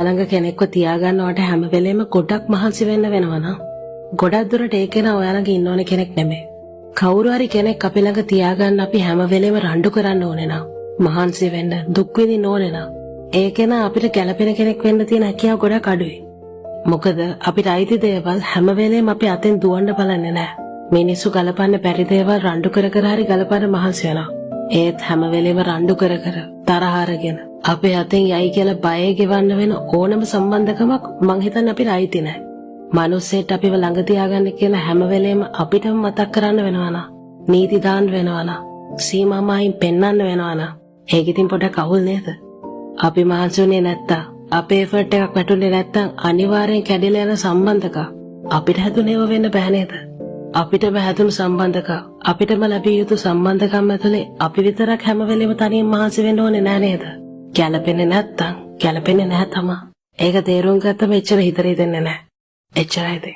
ළඟ කෙනෙක්ව තියාගන්නවට හැම වෙලේම ගොඩක් මහන්සි වෙන්න වෙනවා නම් ගොඩක් දුරට ඒ කෙනා ඔයාලගේ ඉන්න ඕනේ කෙනෙක් නෙමෙයි. කවුරු හරි කෙනෙක් අපි ළඟ තියාගන්න අපි හැම වෙලේම රණ්ඩු කරන්න ඕනේ නම් මහන්සි වෙන්න දුක් විඳින්න ඕනේ නම් ඒ කෙනා අපිට ගැළපෙන කෙනෙක් වෙන්න තියෙන හැකියාව ගොඩක් අඩුයි. මොකද අපිට අයිති දේවල් හැම වෙලේම අපි අතෙන් දුවන්න බලන්නේ නැහැ. මිනිස්සු ගලපන්න බැරි දේවල් රණ්ඩු කර කර හරි ගලපන්න මහන්සි වෙනවා. ඒත් හැම වෙලේම රණ්ඩු කර කර තරහ අරගෙන අපේ අතෙන් යයි කියලා බය ගෙවන්න වෙන ඕනම සම්බන්ධකමක් මං හිතන්නේ අපිට අයිති නැහැ. මනුස්සයෙක් අපිව ළඟ තියාගන්න කියලා හැම වෙලේම අපිටම මතක් කරන්න වෙනවා නා. නීති දාන්න වෙනවා නා. සීමාමායින් පෙන්වන්න වෙනවා නා. ඒක ඉතින් පොඩක් අවුල් නේද? අපි මහන්සිුනේ නැත්තම් අපේ එෆර්ට් එකක් වැටුනේ නැත්තම් අනිවාර්යෙන් කැඩිලා යන සම්බන්ධක අපිට හැදුනේව වෙන්න බෑ නේද? අපිටම හැදුණු සම්බන්ධක අපිටම ලැබිය යුතු සම්බන්ධකම් ඇතුලේ අපි විතරක් හැම වෙලේම තනියෙන් මහන්සි වෙන්න ඕනේ නෑ නේද? ගැළපෙන්නේ නැත්තම් ගැළපෙන්නේ නැහැ තමයි. ඒක තේරුම් ගත්තම එච්චර හිතරේ දෙන්නේ නැහැ. එච්චරයි.